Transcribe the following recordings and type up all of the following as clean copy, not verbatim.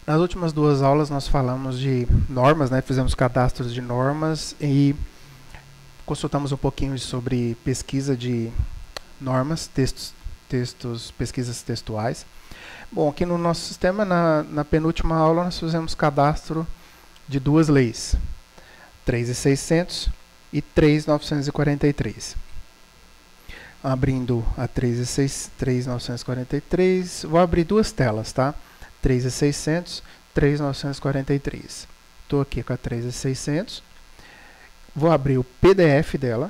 Nas últimas duas aulas nós falamos de normas, né? Fizemos cadastros de normas e consultamos um pouquinho sobre pesquisa de normas, pesquisas textuais. Bom, aqui no nosso sistema, na penúltima aula, nós fizemos cadastro de duas leis, 3.600 e 3.943. Abrindo a 3.943, vou abrir duas telas, tá? 3.600, 3.943. Estou aqui com a 3.600. Vou abrir o PDF dela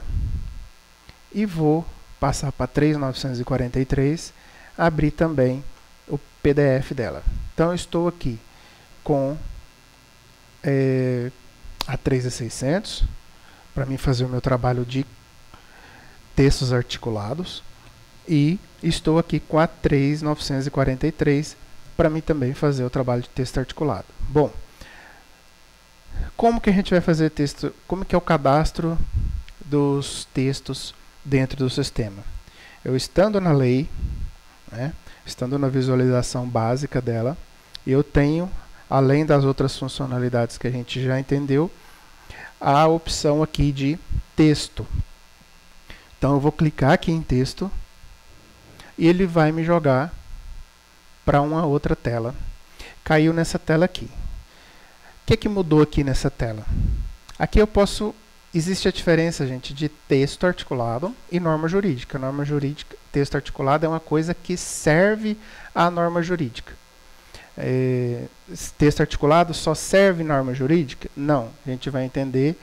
e vou passar para 3.943, abrir também o PDF dela. Então, eu estou aqui com a 3.600 para mim fazer o meu trabalho de textos articulados e estou aqui com a 3.943 para mim também fazer o trabalho de texto articulado. Bom, como que a gente vai fazer texto? Como que é o cadastro dos textos dentro do sistema? Eu estando na lei, né, estando na visualização básica dela, eu tenho, além das outras funcionalidades que a gente já entendeu, a opção aqui de texto. Então eu vou clicar aqui em texto e ele vai me jogar para uma outra tela. Caiu nessa tela aqui. O que mudou aqui nessa tela? Aqui eu posso... Existe a diferença, gente, de texto articulado e norma jurídica. Norma jurídica, texto articulado é uma coisa que serve à norma jurídica. Texto articulado só serve norma jurídica? Não. A gente vai entender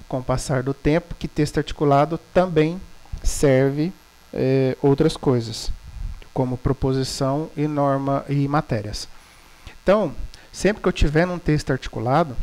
com o passar do tempo que texto articulado também serve outras coisas, como proposição e norma e matérias. Então, sempre que eu tiver num texto articulado,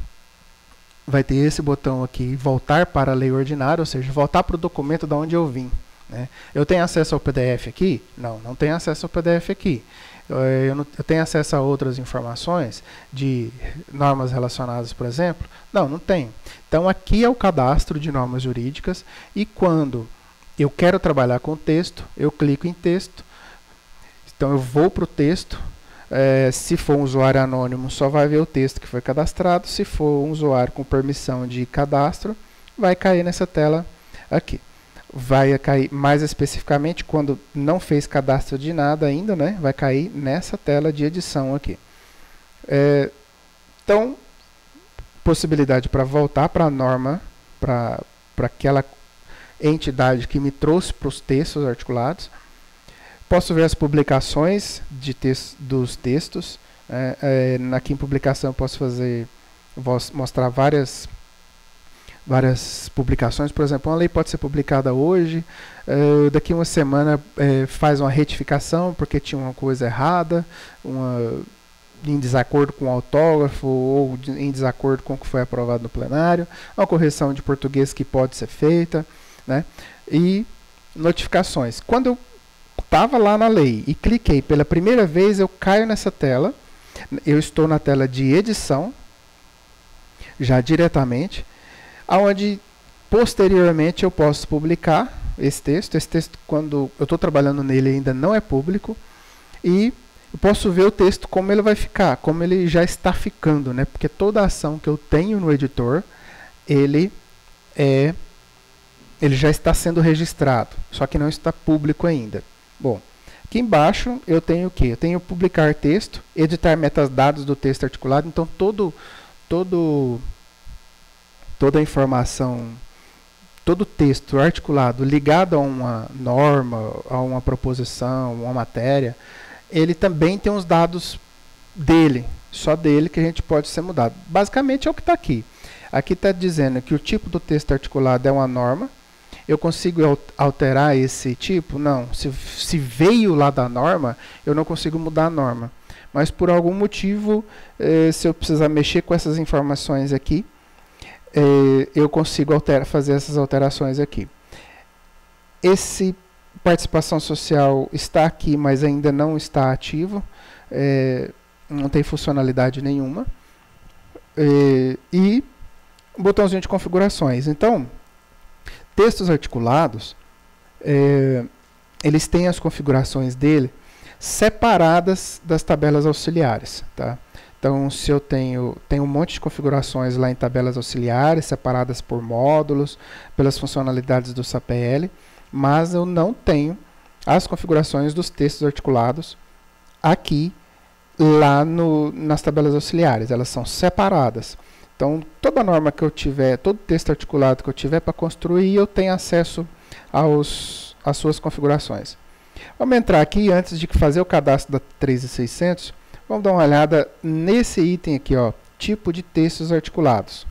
vai ter esse botão aqui, voltar para a lei ordinária, ou seja, voltar para o documento de onde eu vim, né? Eu tenho acesso ao PDF aqui? Não, não tenho acesso ao PDF aqui. Eu tenho acesso a outras informações de normas relacionadas, por exemplo? Não, não tenho. Então, aqui é o cadastro de normas jurídicas e quando eu quero trabalhar com texto, eu clico em texto. Então, eu vou para o texto. Se for um usuário anônimo, só vai ver o texto que foi cadastrado. Se for um usuário com permissão de cadastro, vai cair nessa tela aqui. Vai cair mais especificamente quando não fez cadastro de nada ainda, né? Vai cair nessa tela de edição aqui. Então, possibilidade para voltar para a norma, para aquela entidade que me trouxe para os textos articulados. Posso ver as publicações dos textos. Aqui em publicação eu posso mostrar várias publicações. Por exemplo, uma lei pode ser publicada hoje, daqui uma semana faz uma retificação porque tinha uma coisa errada, em desacordo com o autógrafo ou em desacordo com o que foi aprovado no plenário, uma correção de português que pode ser feita, né? E notificações. Quando eu estava lá na lei e cliquei pela primeira vez, eu caio nessa tela, eu estou na tela de edição, já diretamente, onde posteriormente eu posso publicar esse texto. Esse texto, quando eu estou trabalhando nele, ainda não é público, e eu posso ver o texto como ele vai ficar, como ele já está ficando, né? Porque toda ação que eu tenho no editor, ele já está sendo registrado, só que não está público ainda. Bom, aqui embaixo eu tenho o quê? Eu tenho publicar texto, editar metadados do texto articulado. Então, toda a informação, todo o texto articulado ligado a uma norma, a uma proposição, uma matéria, ele também tem os dados dele, só dele, que a gente pode ser mudado. Basicamente é o que está aqui. Aqui está dizendo que o tipo do texto articulado é uma norma. Eu consigo alterar esse tipo? Não. Se veio lá da norma, eu não consigo mudar a norma. Mas por algum motivo, se eu precisar mexer com essas informações aqui, eu consigo fazer essas alterações aqui. Esse participação social está aqui, mas ainda não está ativo. Não tem funcionalidade nenhuma. E um botãozinho de configurações. Então, textos articulados, eles têm as configurações dele separadas das tabelas auxiliares, tá? Então, se eu tenho um monte de configurações lá em tabelas auxiliares, separadas por módulos, pelas funcionalidades do SAPL, mas eu não tenho as configurações dos textos articulados aqui, lá nas tabelas auxiliares. Elas são separadas. Então, toda norma que eu tiver, todo texto articulado que eu tiver para construir, eu tenho acesso às suas configurações. Vamos entrar aqui, antes de fazer o cadastro da 3600, vamos dar uma olhada nesse item aqui, ó, tipo de textos articulados.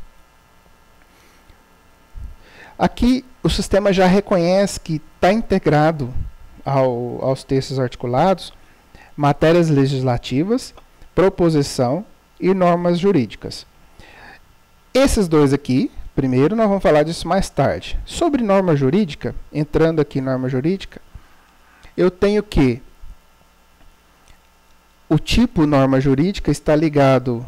Aqui o sistema já reconhece que está integrado aos textos articulados matérias legislativas, proposição e normas jurídicas. Esses dois aqui, primeiro, nós vamos falar disso mais tarde. Sobre norma jurídica, entrando aqui em norma jurídica, eu tenho que o tipo norma jurídica está ligado,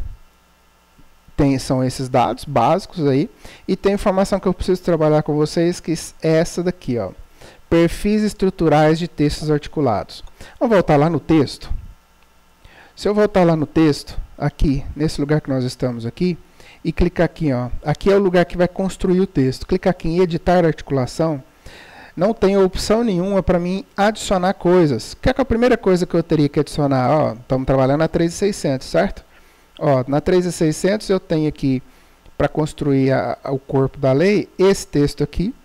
são esses dados básicos aí, e tem informação que eu preciso trabalhar com vocês, que é essa daqui, ó, perfis estruturais de textos articulados. Vamos voltar lá no texto. Se eu voltar lá no texto, aqui, nesse lugar que nós estamos aqui, e clicar aqui, ó, aqui é o lugar que vai construir o texto. Clicar aqui em editar articulação, não tem opção nenhuma para mim adicionar coisas. Que é a primeira coisa que eu teria que adicionar? Ó, estamos trabalhando na 3600, certo? Ó, na 3600 eu tenho aqui, para construir o corpo da lei, esse texto aqui.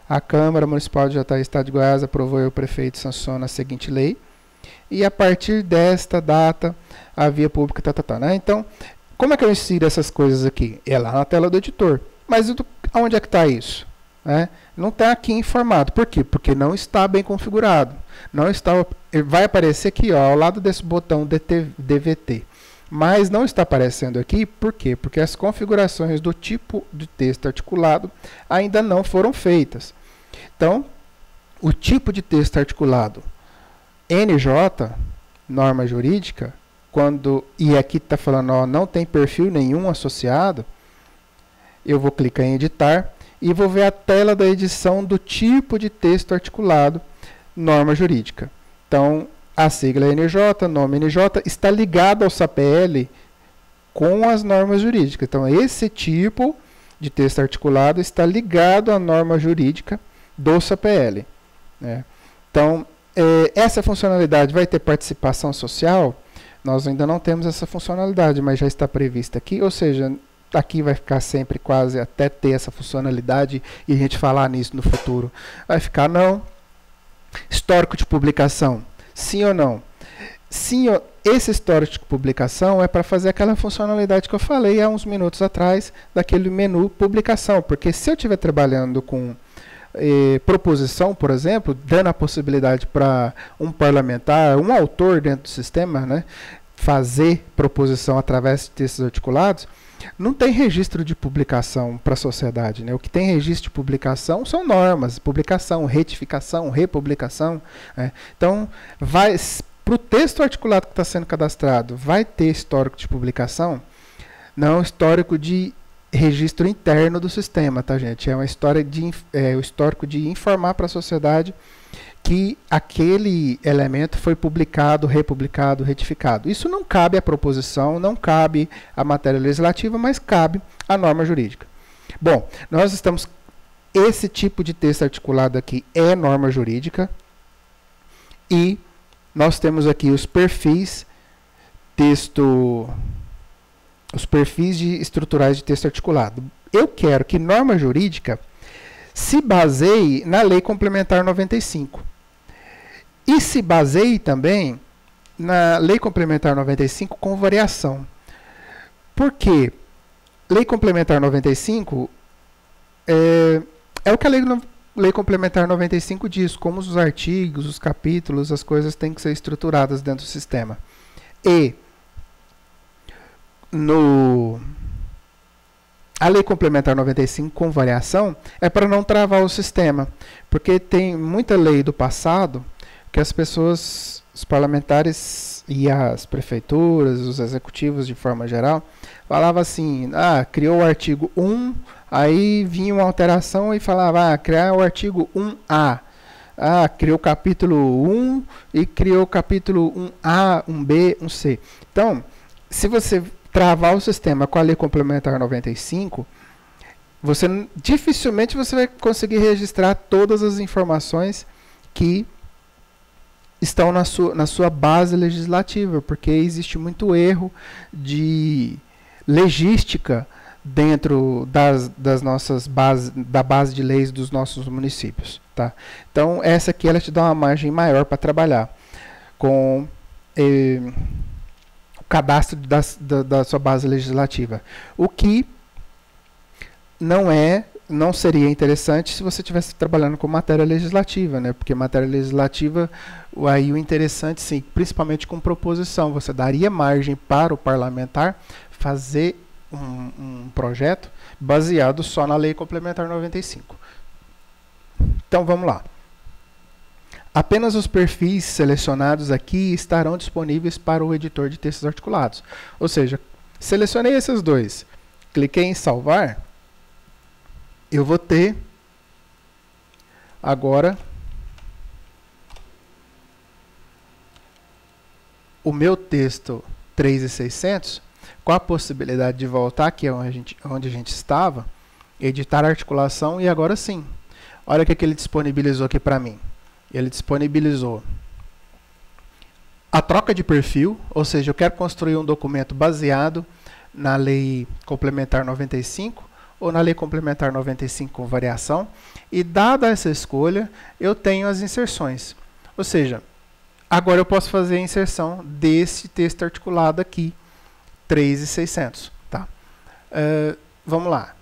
A Câmara Municipal de Jataí, Estado de Goiás, aprovou e o prefeito sanciona a seguinte lei. E a partir desta data, a via pública, né? Então, como é que eu insiro essas coisas aqui? É lá na tela do editor. Mas onde é que está isso? Não está aqui informado. Por quê? Porque não está bem configurado. Não está, vai aparecer aqui, ó, ao lado desse botão DVT. Mas não está aparecendo aqui, por quê? Porque as configurações do tipo de texto articulado ainda não foram feitas. Então, o tipo de texto articulado NJ, norma jurídica, e aqui está falando, ó, não tem perfil nenhum associado, eu vou clicar em editar e vou ver a tela da edição do tipo de texto articulado, norma jurídica. Então, a sigla NJ, nome NJ, está ligado ao SAPL com as normas jurídicas. Então, esse tipo de texto articulado está ligado à norma jurídica do SAPL. Então, essa funcionalidade vai ter participação social? Nós ainda não temos essa funcionalidade, mas já está prevista aqui, ou seja, aqui vai ficar sempre quase até ter essa funcionalidade e a gente falar nisso no futuro. Vai ficar não. Histórico de publicação. Sim ou não? Sim, esse histórico de publicação é para fazer aquela funcionalidade que eu falei há uns minutos atrás, daquele menu publicação. Porque se eu estiver trabalhando com proposição, por exemplo, dando a possibilidade para um parlamentar, um autor dentro do sistema, fazer proposição através de textos articulados, não tem registro de publicação para a sociedade. O que tem registro de publicação são normas, publicação, retificação, republicação. Então, para o texto articulado que está sendo cadastrado, vai ter histórico de publicação? Não, histórico de registro interno do sistema, tá, gente? É uma história o histórico de informar para a sociedade que aquele elemento foi publicado, republicado, retificado. Isso não cabe à proposição, não cabe à matéria legislativa, mas cabe à norma jurídica. Bom, nós estamos... Esse tipo de texto articulado aqui é norma jurídica e nós temos aqui os perfis estruturais de texto articulado. Eu quero que norma jurídica se baseie na Lei Complementar 95. E se baseie também na Lei Complementar 95 com variação. Por quê? Lei Complementar 95 é o que a Lei Complementar 95 diz, como os artigos, os capítulos, as coisas têm que ser estruturadas dentro do sistema. E a Lei Complementar 95 com variação é para não travar o sistema, porque tem muita lei do passado que as pessoas, os parlamentares e as prefeituras, os executivos de forma geral, falavam assim, criou o artigo 1, aí vinha uma alteração e falava, criar o artigo 1A. Criou o capítulo 1 e criou o capítulo 1A, 1B, 1C. Então, se você travar o sistema com a Lei Complementar 95, dificilmente você vai conseguir registrar todas as informações que estão na sua base legislativa, porque existe muito erro de legística dentro das nossas bases, da base de leis dos nossos municípios, tá? Então, essa aqui ela te dá uma margem maior para trabalhar com o cadastro da sua base legislativa. O que não seria interessante se você estivesse trabalhando com matéria legislativa, né? Porque matéria legislativa, aí o interessante, sim, principalmente com proposição, você daria margem para o parlamentar fazer um projeto baseado só na Lei Complementar 95. Então, vamos lá. Apenas os perfis selecionados aqui estarão disponíveis para o editor de textos articulados. Ou seja, selecionei esses dois, cliquei em salvar, eu vou ter agora o meu texto 3.600 com a possibilidade de voltar aqui onde a gente estava, editar a articulação, e agora sim. Olha o que ele disponibilizou aqui para mim. Ele disponibilizou a troca de perfil, ou seja, eu quero construir um documento baseado na Lei Complementar 95 ou na Lei Complementar 95 com variação, e dada essa escolha, eu tenho as inserções. Ou seja, agora eu posso fazer a inserção desse texto articulado aqui, 3.600. Tá? Vamos lá.